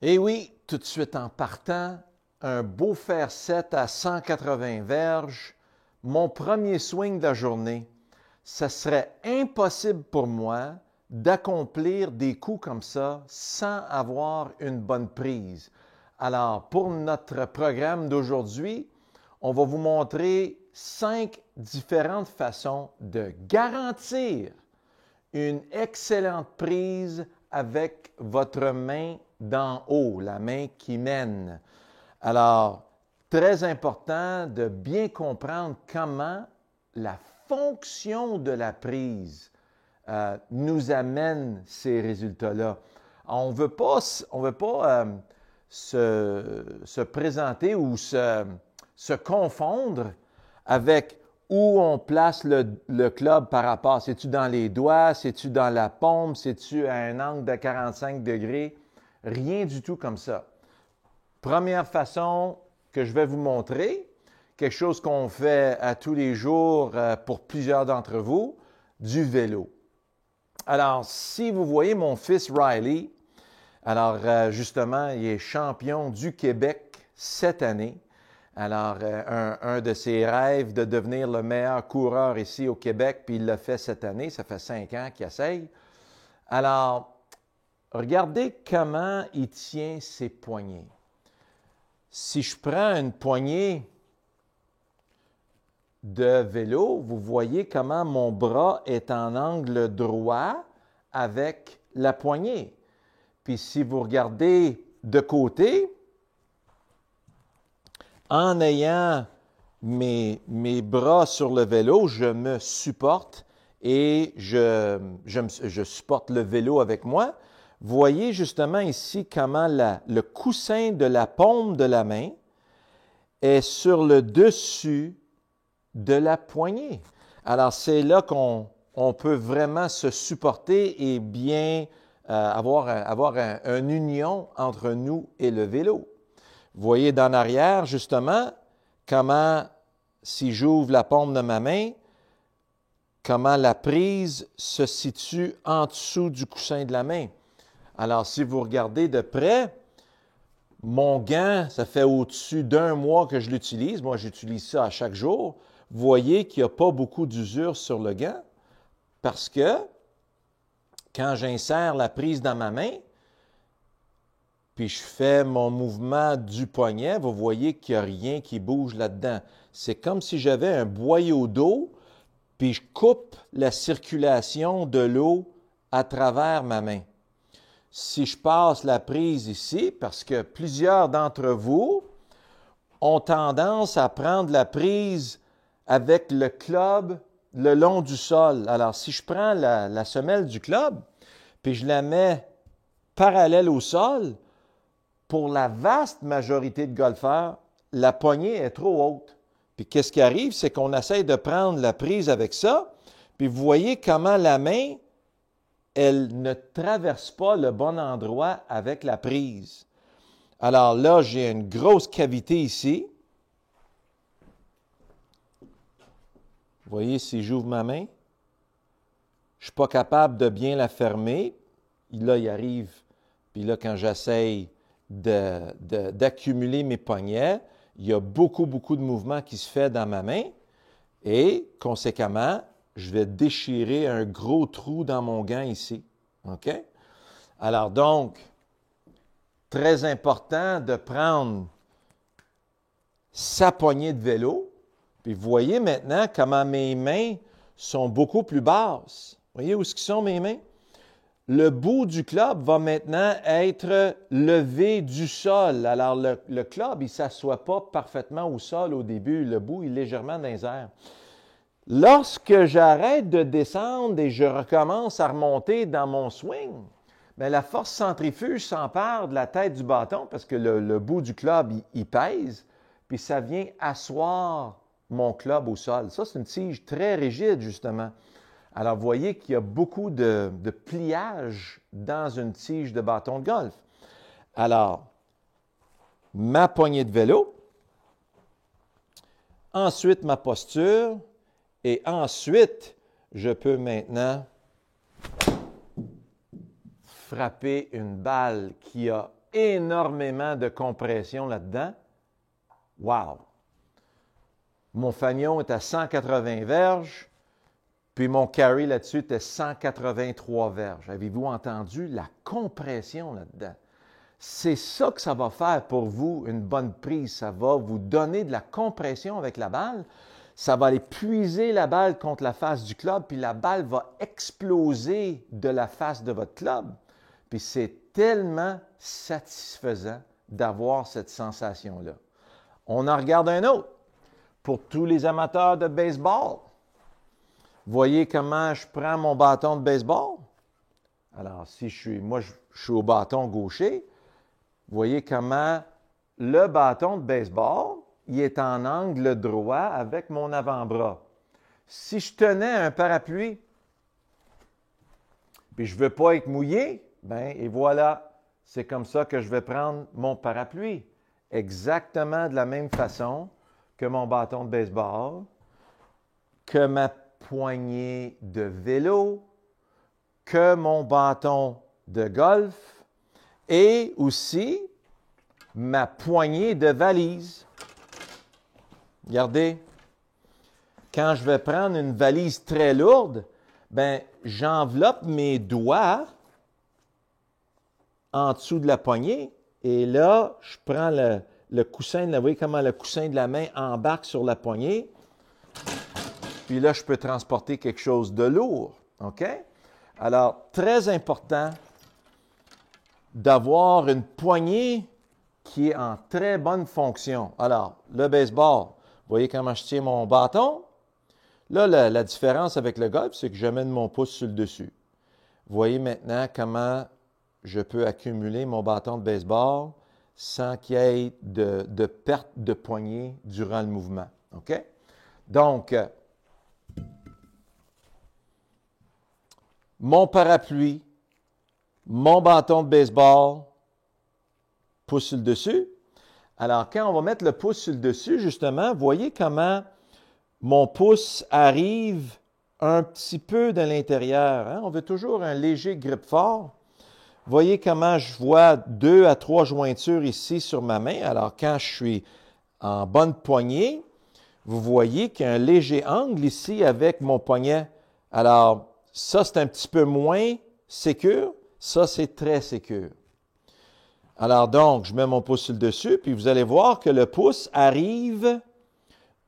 Et oui, tout de suite en partant, un beau fer 7 à 180 verges, mon premier swing de la journée. Ce serait impossible pour moi d'accomplir des coups comme ça sans avoir une bonne prise. Alors, pour notre programme d'aujourd'hui, on va vous montrer 5 différentes façons de garantir une excellente prise avec votre main d'en haut, la main qui mène. Alors, très important de bien comprendre comment la fonction de la prise nous amène ces résultats-là. On ne veut pas se présenter ou se confondre avec où on place le club par rapport. C'est-tu dans les doigts? C'est-tu dans la paume? C'est-tu à un angle de 45 degrés? Rien du tout comme ça. Première façon que je vais vous montrer, quelque chose qu'on fait à tous les jours pour plusieurs d'entre vous, du vélo. Alors, si vous voyez mon fils Riley, alors justement, il est champion du Québec cette année. Alors, un de ses rêves de devenir le meilleur coureur ici au Québec, puis il l'a fait cette année, ça fait 5 ans qu'il essaye. Alors, regardez comment il tient ses poignets. Si je prends une poignée de vélo, vous voyez comment mon bras est en angle droit avec la poignée. Puis si vous regardez de côté, en ayant mes bras sur le vélo, je me supporte et je supporte le vélo avec moi. Voyez justement ici comment le coussin de la paume de la main est sur le dessus de la poignée. Alors, c'est là qu'on peut vraiment se supporter et bien avoir une union entre nous et le vélo. Vous voyez d'en arrière, justement, comment, si j'ouvre la paume de ma main, comment la prise se situe en dessous du coussin de la main. Alors, si vous regardez de près, mon gant, ça fait au-dessus d'1 mois que je l'utilise. Moi, j'utilise ça à chaque jour. Vous voyez qu'il n'y a pas beaucoup d'usure sur le gant parce que quand j'insère la prise dans ma main, puis je fais mon mouvement du poignet, vous voyez qu'il n'y a rien qui bouge là-dedans. C'est comme si j'avais un boyau d'eau, puis je coupe la circulation de l'eau à travers ma main. Si je passe la prise ici, parce que plusieurs d'entre vous ont tendance à prendre la prise avec le club le long du sol. Alors, si je prends la semelle du club, puis je la mets parallèle au sol, pour la vaste majorité de golfeurs, la poignée est trop haute. Puis qu'est-ce qui arrive? C'est qu'on essaye de prendre la prise avec ça, puis vous voyez comment la main, elle ne traverse pas le bon endroit avec la prise. Alors là, j'ai une grosse cavité ici. Vous voyez, si j'ouvre ma main, je ne suis pas capable de bien la fermer. Là, il arrive, puis là, quand j'essaye d'accumuler mes poignets, il y a beaucoup de mouvement qui se fait dans ma main et, conséquemment, je vais déchirer un gros trou dans mon gant ici. OK? Alors donc, très important de prendre sa poignée de vélo. Puis vous voyez maintenant comment mes mains sont beaucoup plus basses. Vous voyez où sont mes mains? Le bout du club va maintenant être levé du sol. Alors, le club, il ne s'assoit pas parfaitement au sol au début. Le bout est légèrement dans les airs. Lorsque j'arrête de descendre et je recommence à remonter dans mon swing, bien, la force centrifuge s'empare de la tête du bâton parce que le bout du club, il pèse, puis ça vient asseoir mon club au sol. Ça, c'est une tige très rigide, justement. Alors, vous voyez qu'il y a beaucoup de pliage dans une tige de bâton de golf. Alors, ma poignée de vélo, ensuite ma posture, et ensuite, je peux maintenant frapper une balle qui a énormément de compression là-dedans. Wow! Mon fanion est à 180 verges, puis mon carry là-dessus était 183 verges. Avez-vous entendu la compression là-dedans? C'est ça que ça va faire pour vous, une bonne prise. Ça va vous donner de la compression avec la balle. Ça va aller puiser la balle contre la face du club, puis la balle va exploser de la face de votre club. Puis c'est tellement satisfaisant d'avoir cette sensation-là. On en regarde un autre. Pour tous les amateurs de baseball, voyez comment je prends mon bâton de baseball? Alors, si je suis au bâton gaucher, voyez comment le bâton de baseball, il est en angle droit avec mon avant-bras. Si je tenais un parapluie, puis je ne veux pas être mouillé, bien, et voilà, c'est comme ça que je vais prendre mon parapluie. Exactement de la même façon que mon bâton de baseball, que ma poignée de vélo, que mon bâton de golf et aussi ma poignée de valise. Regardez, quand je vais prendre une valise très lourde, ben, j'enveloppe mes doigts en dessous de la poignée et là, je prends le coussin, vous voyez comment le coussin de la main embarque sur la poignée. Puis là, je peux transporter quelque chose de lourd. OK? Alors, très important d'avoir une poignée qui est en très bonne fonction. Alors, le baseball, vous voyez comment je tiens mon bâton? Là, la différence avec le golf, c'est que je mène mon pouce sur le dessus. Vous voyez maintenant comment je peux accumuler mon bâton de baseball sans qu'il y ait de perte de poignée durant le mouvement. OK? Donc, mon parapluie, mon bâton de baseball, pouce sur le dessus. Alors, quand on va mettre le pouce sur le dessus, justement, voyez comment mon pouce arrive un petit peu de l'intérieur. Hein? On veut toujours un léger grip fort. Voyez comment je vois 2 à 3 jointures ici sur ma main. Alors, quand je suis en bonne poignée, vous voyez qu'il y a un léger angle ici avec mon poignet. Alors, ça, c'est un petit peu moins sécure. Ça, c'est très sécure. Alors donc, je mets mon pouce sur le dessus, puis vous allez voir que le pouce arrive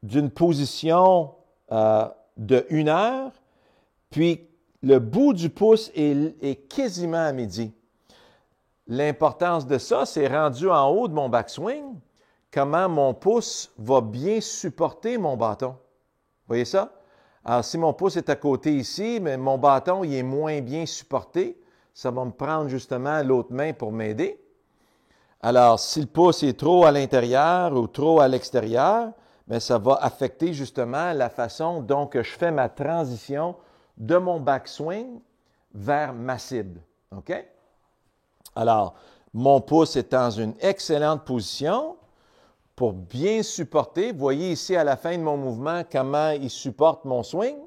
d'une position de 1 heure, puis le bout du pouce est quasiment à midi. L'importance de ça, c'est rendu en haut de mon backswing, comment mon pouce va bien supporter mon bâton. Vous voyez ça? Alors, si mon pouce est à côté ici, mais mon bâton il est moins bien supporté, ça va me prendre justement l'autre main pour m'aider. Alors, si le pouce est trop à l'intérieur ou trop à l'extérieur, bien, ça va affecter justement la façon dont je fais ma transition de mon backswing vers ma cible. OK? Alors, mon pouce est dans une excellente position pour bien supporter. Vous voyez ici à la fin de mon mouvement comment il supporte mon swing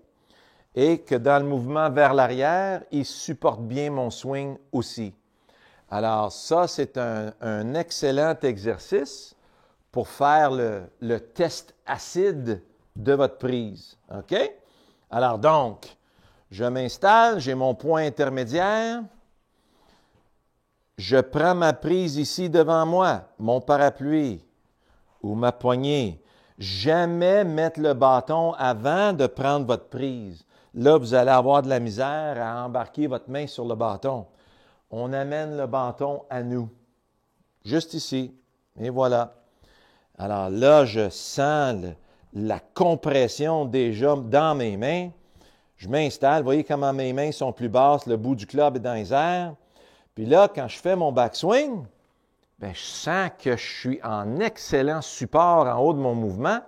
et que dans le mouvement vers l'arrière, il supporte bien mon swing aussi. Alors ça, c'est un excellent exercice pour faire le test acide de votre prise. OK? Alors donc, je m'installe, j'ai mon point intermédiaire. Je prends ma prise ici devant moi, mon parapluie ou ma poignée. Jamais mettre le bâton avant de prendre votre prise. Là, vous allez avoir de la misère à embarquer votre main sur le bâton. On amène le bâton à nous, juste ici, et voilà. Alors là, je sens la compression déjà dans mes mains. Je m'installe, vous voyez comment mes mains sont plus basses, le bout du club est dans les airs. Puis là, quand je fais mon backswing, bien, je sens que je suis en excellent support en haut de mon mouvement.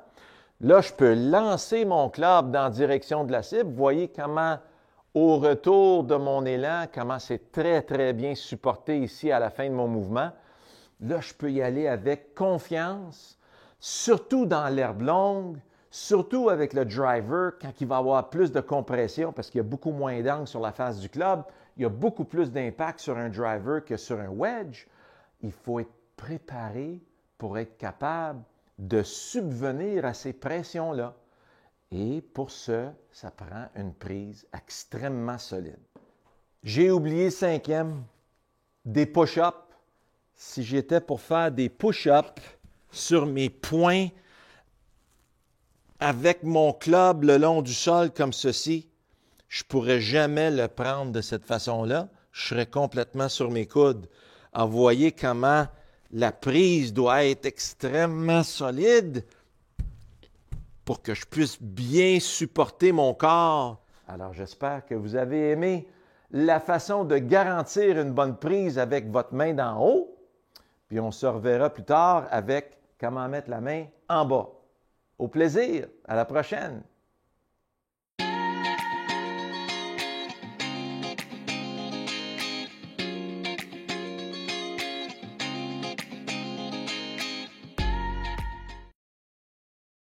Là, je peux lancer mon club dans la direction de la cible. Vous voyez comment au retour de mon élan, comment c'est très, très bien supporté ici à la fin de mon mouvement. Là, je peux y aller avec confiance, surtout dans l'herbe longue, surtout avec le driver, quand il va avoir plus de compression parce qu'il y a beaucoup moins d'angle sur la face du club. Il y a beaucoup plus d'impact sur un driver que sur un wedge. il faut être préparé pour être capable de subvenir à ces pressions-là. Et pour ça prend une prise extrêmement solide. J'ai oublié le cinquième, des push-ups. Si j'étais pour faire des push-ups sur mes poings avec mon club le long du sol comme ceci, je ne pourrais jamais le prendre de cette façon-là. Je serais complètement sur mes coudes. Alors, vous voyez comment la prise doit être extrêmement solide pour que je puisse bien supporter mon corps. Alors, j'espère que vous avez aimé la façon de garantir une bonne prise avec votre main d'en haut. Puis on se reverra plus tard avec comment mettre la main en bas. Au plaisir, à la prochaine!